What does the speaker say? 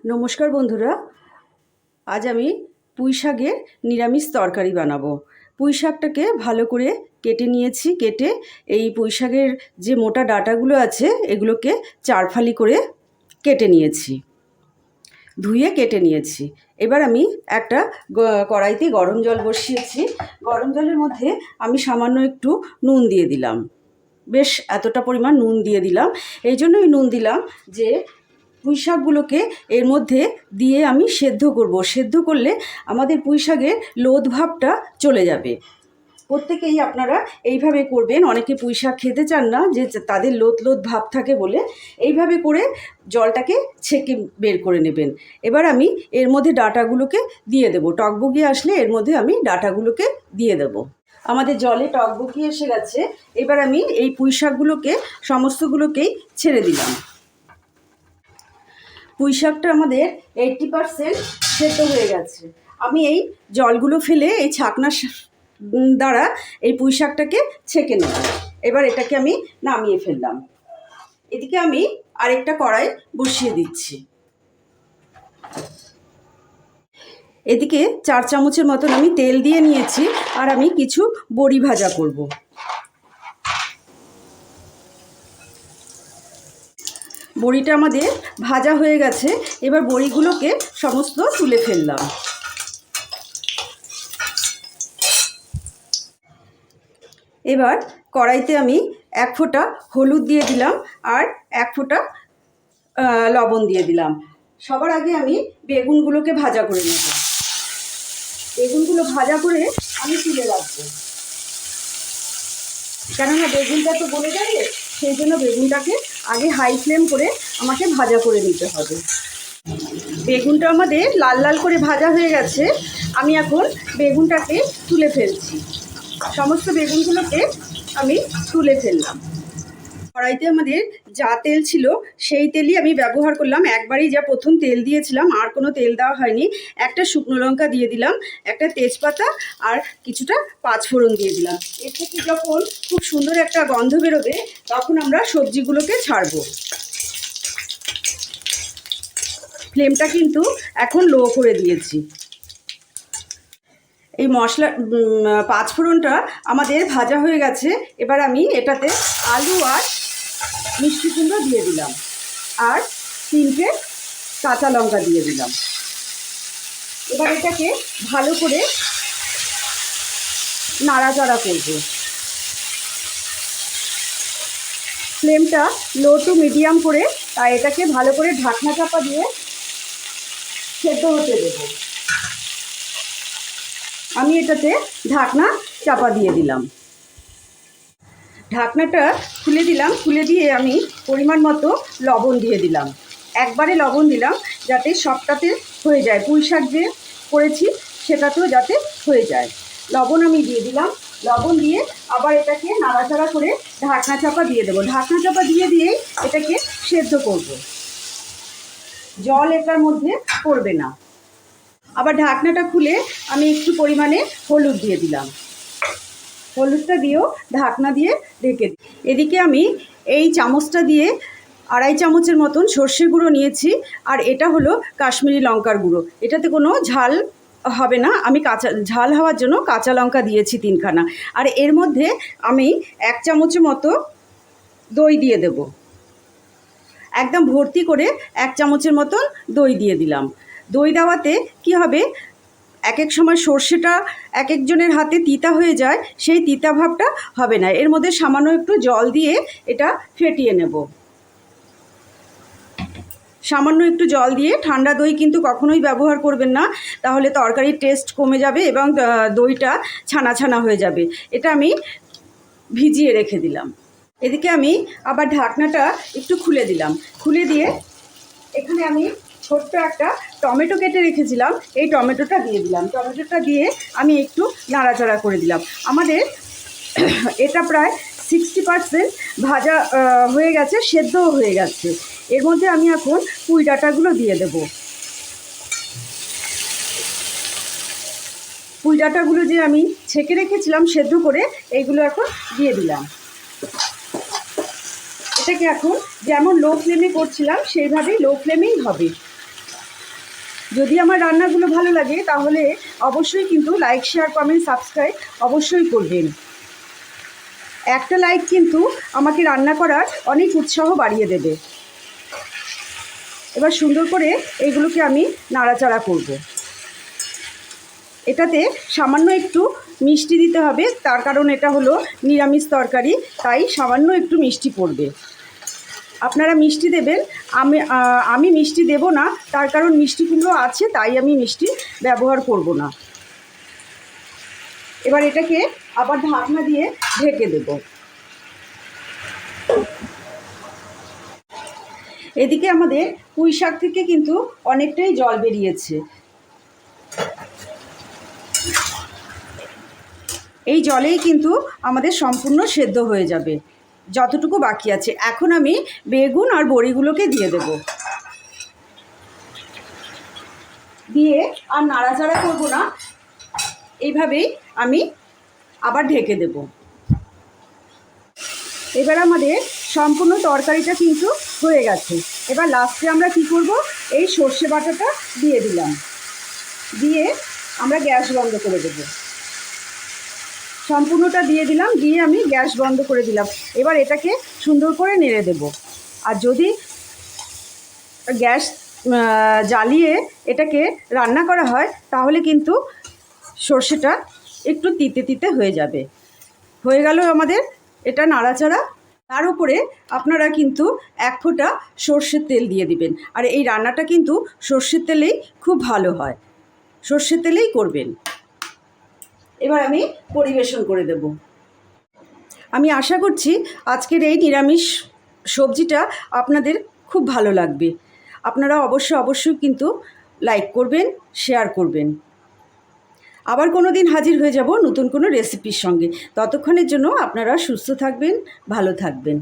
নমস্কার বন্ধুরা, আজ আমি পুঁই শাকের নিরামিষ তরকারি বানাবো। পুঁই শাকটাকে ভালো করে কেটে নিয়েছি। কেটে এই পুঁই শাকের যে মোটা ডাঁটাগুলো আছে এগুলোকে চারফালি করে কেটে নিয়েছি, ধুয়ে কেটে নিয়েছি। এবার আমি একটা কড়াইতে গরম জল বসিয়েছি। গরম জলের মধ্যে আমি সামান্য একটু নুন দিয়ে দিলাম। বেশ এতটা পরিমাণ নুন দিয়ে দিলাম। এই জন্যই নুন দিলাম যে পুঁই শাকগুলোকে এর মধ্যে দিয়ে আমি সেদ্ধ করব। সেদ্ধ করলে আমাদের পুঁই শাকের লোদ ভাবটা চলে যাবে। প্রত্যেকেই আপনারা এইভাবে করবেন। অনেকে পুঁই শাক খেতে চান না, যে তাদের লোদ লোদ ভাব থাকে বলে এইভাবে করে জলটাকে ছেঁকে বের করে নেবেন। এবার আমি এর মধ্যে ডাঁটাগুলোকে দিয়ে দেবো। টকবগিয়ে আসলে এর মধ্যে আমি ডাঁটাগুলোকে দিয়ে দেবো। আমাদের জলে টকবগিয়ে এসে গেছে। এবার আমি এই পুঁই শাকগুলোকে সমস্তগুলোকেই ছেড়ে দিলাম। পুঁই শাকটা আমাদের 80% সেদ্ধ হয়ে গেছে। আমি এই জলগুলো ফেলে এই ছাকনা দ্বারা এই পুঁই শাকটাকে ছেঁকে নেব। এবার এটাকে আমি নামিয়ে ফেললাম। এদিকে আমি আরেকটা কড়াই বসিয়ে দিচ্ছি। এদিকে 4 চামচের মতন আমি তেল দিয়ে নিয়েছি, আর আমি কিছু বড়ি ভাজা করব। বড়িটা আমাদের ভাজা হয়ে গেছে। এবার বড়িগুলোকে সমস্ত তুলে ফেললাম। এবার কড়াইতে আমি 1 ফোঁটা হলুদ দিয়ে দিলাম, আর 1 ফোঁটা লবণ দিয়ে দিলাম। সবার আগে আমি বেগুনগুলোকে ভাজা করে নেব। বেগুনগুলো ভাজা করে আমি তুলে রাখবো, কেননা বেগুনটা তো গলে যাবে। সেই জন্য বেগুনটাকে আগে হাই ফ্লেম করে আমাকে ভাজা করে নিতে হবে। বেগুনটা আমাদের লাল লাল করে ভাজা হয়ে গেছে। আমি এখন বেগুনটাকে তুলে ফেলছি। সমস্ত বেগুনগুলোকে আমি তুলে ফেললাম। কড়াইতে আমাদের যা তেল ছিল সেই তেলই আমি ব্যবহার করলাম। একবারই যা প্রথম তেল দিয়েছিলাম, আর কোনো তেল দেওয়া হয়নি। একটা শুকনো লঙ্কা দিয়ে দিলাম, একটা তেজপাতা, আর কিছুটা পাঁচফোড়ন দিয়ে দিলাম। এর থেকে যখন খুব সুন্দর একটা গন্ধ বেরোবে তখন আমরা সবজিগুলোকে ছাড়বো। ফ্লেমটা কিন্তু এখন লো করে দিয়েছি। এই মশলা পাঁচফোড়নটা আমাদের ভাজা হয়ে গেছে। এবার আমি এটাতে আলু আর মিষ্টি কুমড়ো দিয়ে দিলাম, আর 3টে কাঁচা লঙ্কা দিয়ে দিলাম। এবার এটাকে ভালো করে নাড়াচাড়া করব। ফ্লেমটা লো টু মিডিয়াম করে তাই এটাকে ভালো করে ঢাকনা চাপা দিয়ে সেদ্ধ হতে দেব। আমি এটাতে ঢাকনা চাপা দিয়ে দিলাম। ঢাকনাটা খুলে দিলাম। খুলে দিয়ে আমি পরিমাণ মতো লবণ দিয়ে দিলাম। একবারে লবণ দিলাম যাতে সবটাতে হয়ে যায়। পুঁই শাক যে করেছি সেটাতেও যাতে হয়ে যায়। লবণ আমি দিয়ে দিলাম। লবণ দিয়ে আবার এটাকে নাড়াচাড়া করে ঢাকনা চাপা দিয়ে দেবো। ঢাকনা চাপা দিয়ে দিয়েই এটাকে সেদ্ধ করব। জল এটার মধ্যে পড়বে না। আবার ঢাকনাটা খুলে আমি একটু পরিমাণে হলুদ দিয়ে দিলাম। হলুদটা দিয়েও ঢাকনা দিয়ে ঢেকে দিই। এদিকে আমি এই চামচটা দিয়ে 2.5 চামচের মতন সর্ষে গুঁড়ো নিয়েছি, আর এটা হলো কাশ্মীরি লঙ্কার গুঁড়ো। এটাতে কোনো ঝাল হবে না। আমি ঝাল হওয়ার জন্য কাঁচা লঙ্কা দিয়েছি 3খানা। আর এর মধ্যে আমি 1 চামচের মতো দই দিয়ে দেব। একদম ভর্তি করে 1 চামচের মতন দই দিয়ে দিলাম। দই দেওয়াতে কি হবে, এক এক সময় সর্ষেটা এক একজনের হাতে তিতা হয়ে যায়, সেই তিতা ভাবটা হবে না। এর মধ্যে সামান্য একটু জল দিয়ে এটা ফেটিয়ে নেব। সামান্য একটু জল দিয়ে, ঠান্ডা দই কিন্তু কখনোই ব্যবহার করবেন না, তাহলে তরকারির টেস্ট কমে যাবে এবং দইটা ছানা ছানা হয়ে যাবে। এটা আমি ভিজিয়ে রেখে দিলাম। এদিকে আমি আবার ঢাকনাটা একটু খুলে দিলাম। খুলে দিয়ে এখানে আমি ছোট্ট একটা টমেটো কেটে রেখেছিলাম, এই টমেটোটা দিয়ে দিলাম। টমেটোটা দিয়ে আমি একটু নাড়াচাড়া করে দিলাম। আমাদের এটা প্রায় 60% ভাজা হয়ে গেছে, সেদ্ধও হয়ে গেছে। এর মধ্যে আমি এখন পুঁই ডাঁটাগুলো দিয়ে দেব। পুঁই ডাঁটাগুলো যে আমি ছেঁকে রেখেছিলাম সেদ্ধ করে, এইগুলো এখন দিয়ে দিলাম। এটাকে এখন যেমন লো ফ্লেমে করছিলাম সেইভাবেই লো ফ্লেমেই হবে। যদি আমার রান্নাগুলো ভালো লাগে তাহলে অবশ্যই কিন্তু লাইক, শেয়ার, কমেন্ট, সাবস্ক্রাইব অবশ্যই করবেন। একটা লাইক কিন্তু আমাকে রান্না করার অনেক উৎসাহ বাড়িয়ে দেবে। এবার সুন্দর করে এইগুলোকে আমি নাড়াচাড়া করব। এটাতে সামান্য একটু মিষ্টি দিতে হবে, তার কারণ এটা হলো নিরামিষ তরকারি, তাই সামান্য একটু মিষ্টি পড়বে। আপনারা মিষ্টি দেবেন, আমি মিষ্টি দেব না, তার কারণ মিষ্টি কুমড়ো আছে, তাই আমি মিষ্টি ব্যবহার করব না। এবার এটাকে আবার ঢাকনা দিয়ে ঢেকে দেব। এদিকে আমাদের পুঁই শাক থেকে কিন্তু অনেকটাই জল বেরিয়েছে। এই জলেই কিন্তু আমাদের সম্পূর্ণ সেদ্ধ হয়ে যাবে যতটুকু বাকি আছে। এখন আমি বেগুন আর বড়িগুলোকে দিয়ে দেব, দিয়ে আর নাড়াচাড়া করব না, এইভাবেই আমি আবার ঢেকে দেব। এবার আমাদের সম্পূর্ণ তরকারিটা কিন্তু হয়ে গেছে। এবার লাস্টে আমরা কি করব, এই সর্ষে বাটাটা দিয়ে দিলাম, দিয়ে আমরা গ্যাস বন্ধ করে দেব। সম্পূর্ণটা দিয়ে দিলাম, দিয়ে আমি গ্যাস বন্ধ করে দিলাম। এবার এটাকে সুন্দর করে নেড়ে দেব। আর যদি গ্যাস জ্বালিয়ে এটাকে রান্না করা হয় তাহলে কিন্তু সর্ষেটা একটু তিতে তিতে হয়ে যাবে। হয়ে গেল আমাদের এটা নাড়াচাড়া। তার উপরে আপনারা কিন্তু 1 ফোঁটা সর্ষের তেল দিয়ে দিবেন। আর এই রান্নাটা কিন্তু সর্ষের তেলেই খুব ভালো হয়, সর্ষের তেলেই করবেন। এবার আমি পরিবেশন করে দেব। আমি আশা করছি আজকের এই নিরামিষ সবজিটা আপনাদের খুব ভালো লাগবে। আপনারা অবশ্যই কিন্তু লাইক করবেন, শেয়ার করবেন। আবার কোনো দিন হাজির হয়ে যাব নতুন কোনো রেসিপির সঙ্গে। ততক্ষণের জন্য আপনারা সুস্থ থাকবেন, ভালো থাকবেন।